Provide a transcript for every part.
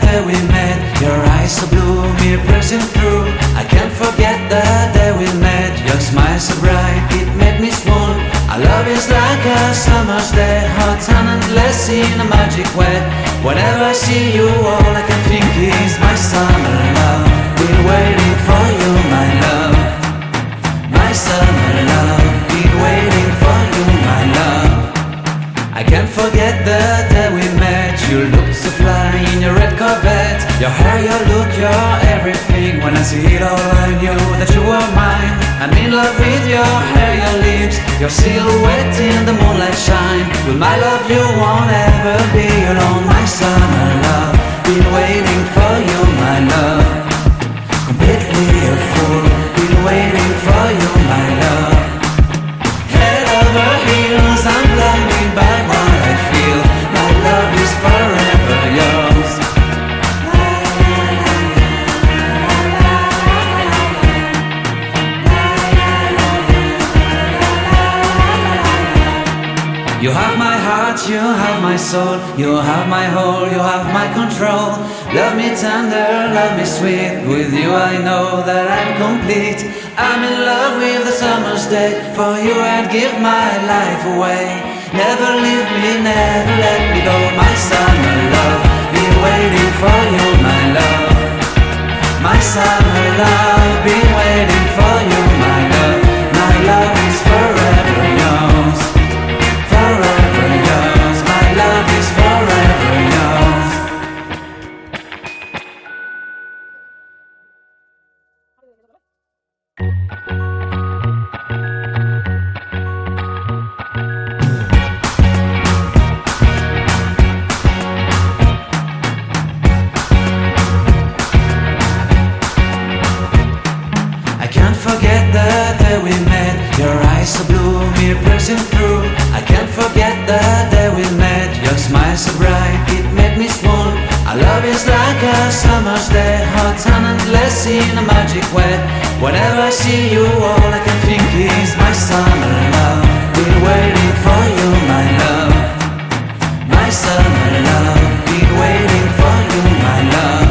day we met. Your eyes so blue, me piercing through. I can't forget the day we met. Your smile so bright, it made me swoon. Our love is like a summer's day, hot and endless in a magic way. Whenever I see you, all I can think is my summer love. Been waiting for you, my love. My summer love. Been waiting for you, my love. I can't forget the day we met. You looked so fly in your red Corvette. Your hair, your look, your everything. When I see it all, I knew that you were mine. I'm in love with your hair, your lips, your silhouette in the moonlight shine. With my love you won't ever be alone. My summer love, been waiting for you, my love. Completely a fool, been waiting for you, my love. Head over heels, I'm blinded by what I feel. My love is forever yours. You have my heart, you have my soul. You have my whole, you have my control. Love me tender, love me sweet. With you I know that I'm complete. I'm in love with the summer's day. For you I'd give my life away. Never leave me, never let me go. My summer love, been waiting for you, my love. My summer love, been waiting for you, my love. My love is forever yours. Forever yours, my love is forever yours. I can't forget the day we met. Your eyes so blue, me piercing through. I can't forget the day we met. Your smile so bright, it made me swoon. Our love is like a summer's day, hot and endless in a magic way. Whenever I see you, all I can think is my summer love. Been waiting for you, my love. My summer love, been waiting for you, my love.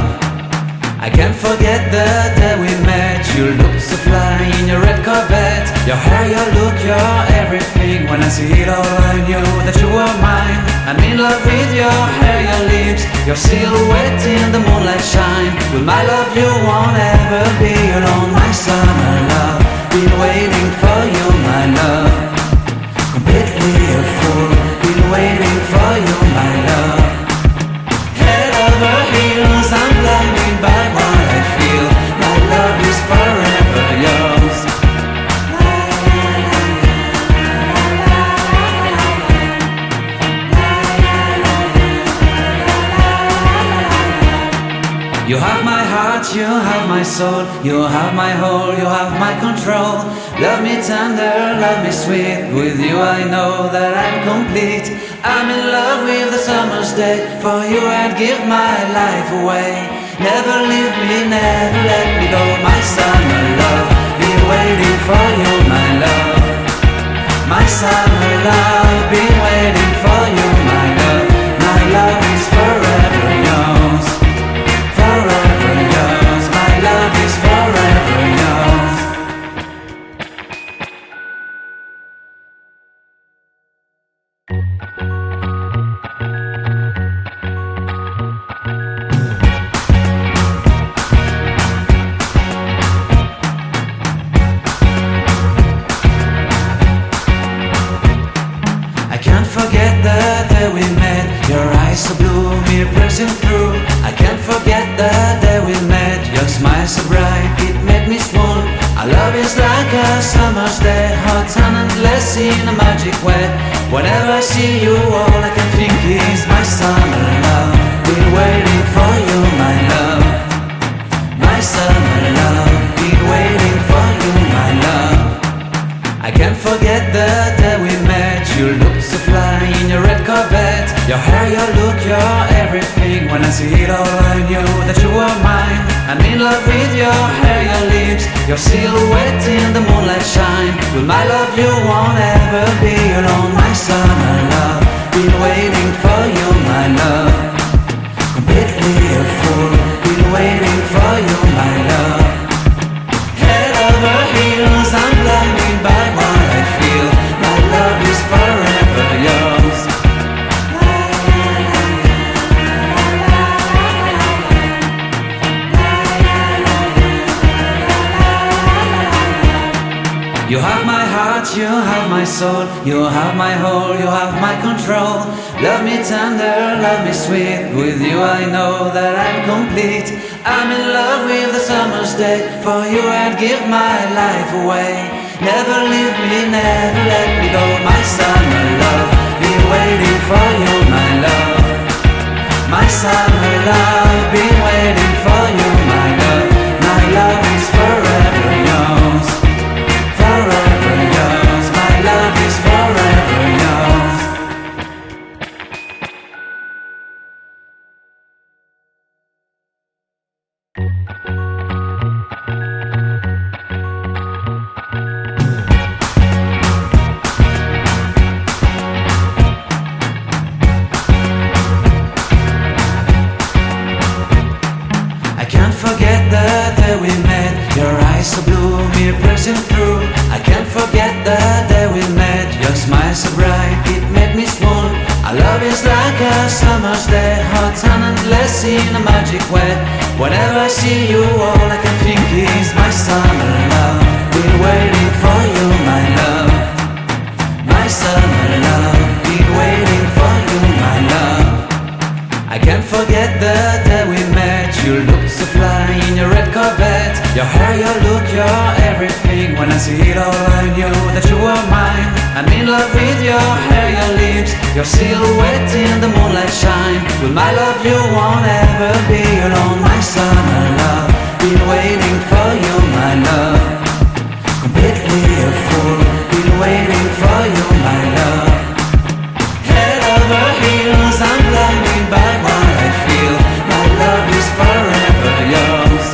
I can't forget the day we met. You looked so fly in your red Corvette. Your hair, your look, your everything. When I see it all, I knew that you were mine. I'm in love with your hair, your lips, your silhouette in the moonlight shine. With my love you won't ever be alone. My summer love, been waiting for you, my love. Completely a fool, been waiting for you, my love. Head over heels, I'm blinded by what I feel. My love is forever yours. You have my heart, you have my soul. You have my whole, you have my control. Love me tender, love me sweet. With you I know that I'm complete. I'm in love with the summer's day. For you I'd give my life away. Never leave me, never let me go. My summer love, been waiting for you, my love. My summer love, been waiting for you, my love. My love is forever yours. Forever yours, my love is forever yours. I can't forget the day we met. Your eyes so blue, me piercing through. I can't forget the day we met. Your smile so bright, it made me swoon. Our love is like a summer's day, hot and endless in a magic way. Whenever I see you, all I can think is my summer love. Been waiting for you, my love. My summer love, been waiting for you, my love. I can't forget the day we met. You looked so fly in your red Corvette. Your hair, your look, your everything. When I see it all, I knew that you were mine. I'm in love with your hair, your lips, your silhouette in the moonlight shine. With my love you won't ever be alone. My summer love, been waiting for you, my love. Completely You have my heart, you have my soul, you have my whole, you have my control. Love me tender, love me sweet, with you I know that I'm complete. I'm in love with the summer's day, for you I'd give my life away. Never leave me, never let me go, my summer love, been waiting for you, my love. My summer love, been waiting for you, my love. My love is forever yours. Forever yours, my love is forever yours. I can't forget the day we met. Your eyes so blue, me piercing through. I can't forget the day we met. Your smile so bright, it made me swoon. Our love is like a summer's day, hot and endless in a magic way. Whenever I see you, all I can think is my summer love. Been waiting for you, my love. My summer love, been waiting for you, my love. I can't forget the day we met. You looked so fly in your red Corvette. Your hair, your look, your everything. When I see it all, I knew that you were mine. I'm in love with your hair, your lips, your silhouette in the moonlight shine. With my love you won't ever be alone. My summer love, been waiting for you, my love. Completely a fool, been waiting for you, my love. Head over heels, I'm blinded by what I feel. My love is forever yours.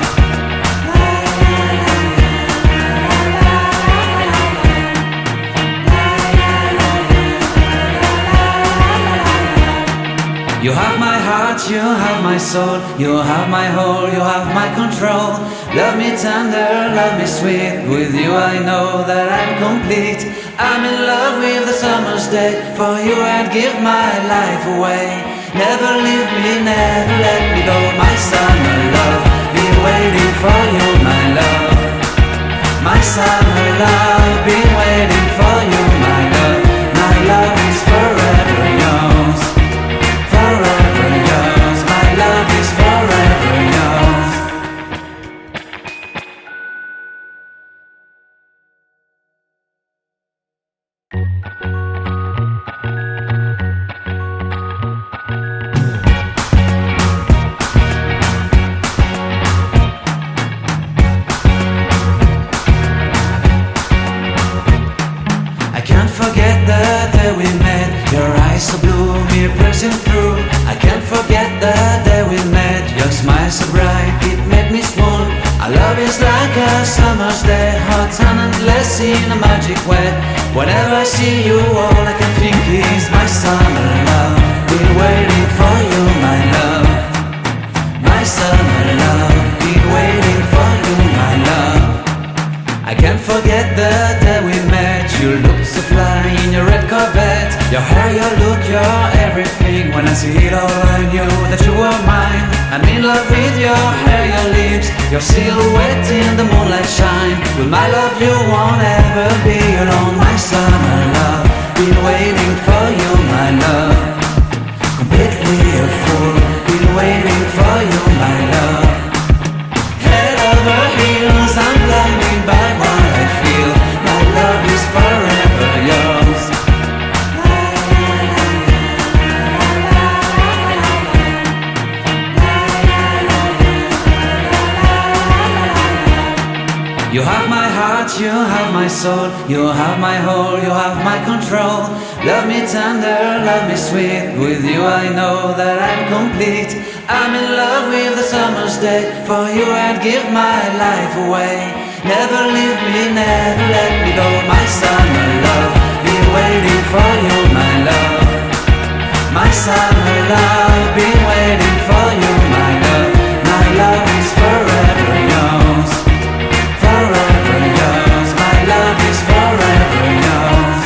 You have my heart, you have my soul, you have my whole, you have my control. Love me tender, love me sweet, with you I know that I'm complete. I'm in love with the summer's day, for you I'd give my life away. Never leave me, never let me go, my summer love, been waiting for you, my love. My summer love, been waiting for you, my love. My love is forever yours. Forever yours, my love is forever yours. I can't forget the day we met. Your eyes so blue, me piercing through. I can't forget the day we met. Your smile so bright, it made me swoon. Our love is like a summer's day, hot and endless in a magic way. Whenever I see you, all I can think is my summer love. Been waiting for you, my love. My summer love, been waiting for you, my love. I can't forget the day we met. You looked so fly in your red Corvette. Your hair, your look, your everything. When I see it all, I knew that you were mine. I'm in love with your hair, your lips, your silhouette in the moonlight shine. With my love you won't ever be alone. My summer love, been waiting for you, my love. Completely a fool, been waiting for you, my love. Head over heels, I'm blinded by what I feel. My love is forever yours. You have my heart, you have my soul, you have my whole, you have my control. Love me tender, love me sweet, with you I know that I'm complete. I'm in love with the summer's day, for you I'd give my life away. Never leave me, never let me go, my summer love, been waiting for you, my love. My summer love, been waiting for you, my love. My love is forever yours. Forever yours, my love is forever yours.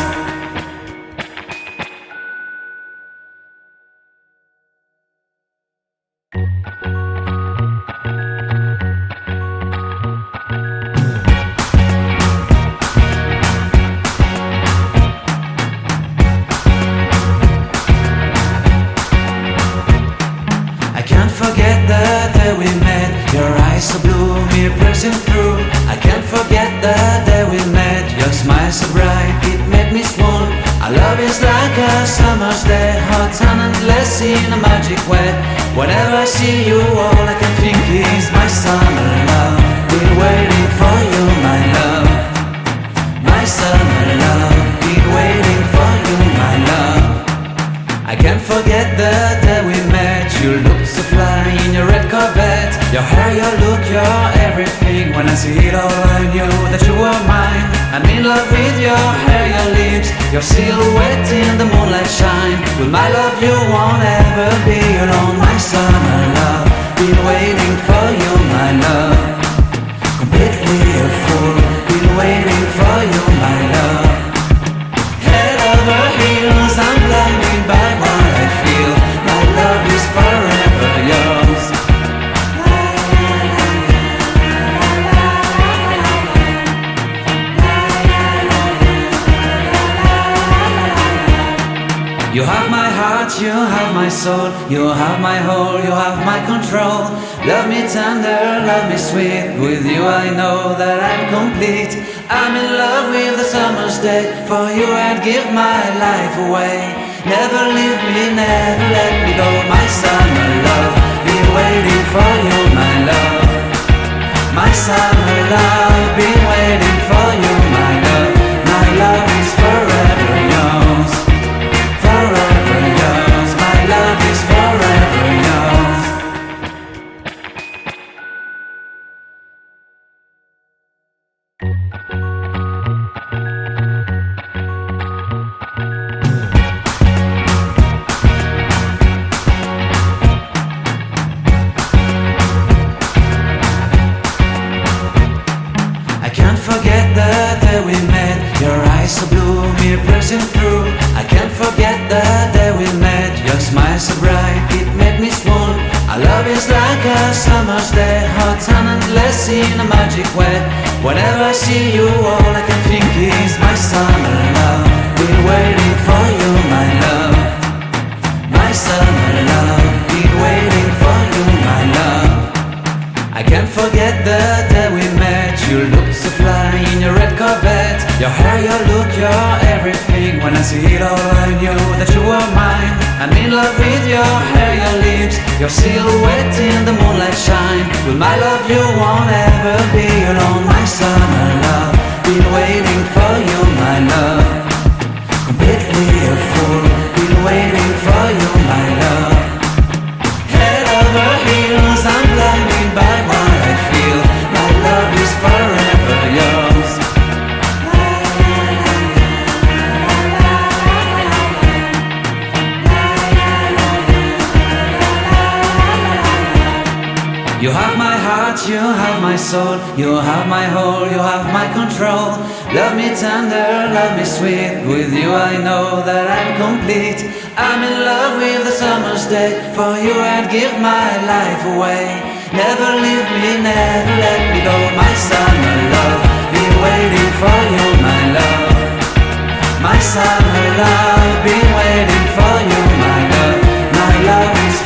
day we met. Your eyes so blue, me piercing through. I can't forget the day we met. Your smile so bright, it made me swoon. Our love is like a summer's day, hot and endless in a magic way. Whenever I see you, all I can think is my summer love. Been waiting for you, my love. My summer love. Been waiting for you, my love. I can't forget the day we met. You looked so fly in your red Corvette. Your hair, your look, your everything. When I see it all, I knew that you were mine. I'm in love with your hair, your lips, your silhouette in the moonlight shine. With my love you won't ever be alone. My summer love, been waiting for you, my love. Completely a fool, been waiting for you, my love. Head over heels, I'm blinded by what I feel. My love is forever yours. You have my heart, you have my soul, you have my whole, you have my control. Love me tender, love me sweet. With you I know that I'm complete. I'm in love with the summer's day. For you I'd give my life away. Never leave me, never let me go. My summer love, been waiting for you, my love. My summer love, been waiting for you, my love. My love is forever yours. Forever yours, my love is forever yours. I can't forget the day we met. Your eyes so blue, me piercing through. I can't forget the day we met. Your smile so bright, it made me swoon. Our love is like a summer's day, hot and endless in a magic way. Whenever I see you, all I can think is my summer love. Been waiting for you, my love. My summer love, been waiting for you, my love. I can't forget the day we met. You looked so fly in your red Corvette. Your hair, your look, your everything. When I see it all, I knew that you were mine. I'm in love with your hair, your lips, your silhouette in the moonlight shine. With my love you won't ever be alone. My summer love, been waiting for you, my love. Completely a fool, been waiting for you, my love. Head over heels, I'm blinded by what I feel. My love is forever yours. You have my heart, you have my soul, you have my whole, you have my control. Love me tender, love me sweet. With you I know that I'm complete. I'm in love with the summer's day. For you I'd give my life away. Never leave me, never let me go. My summer love, been waiting for you, my love. My summer love, been waiting for you, my love. My love is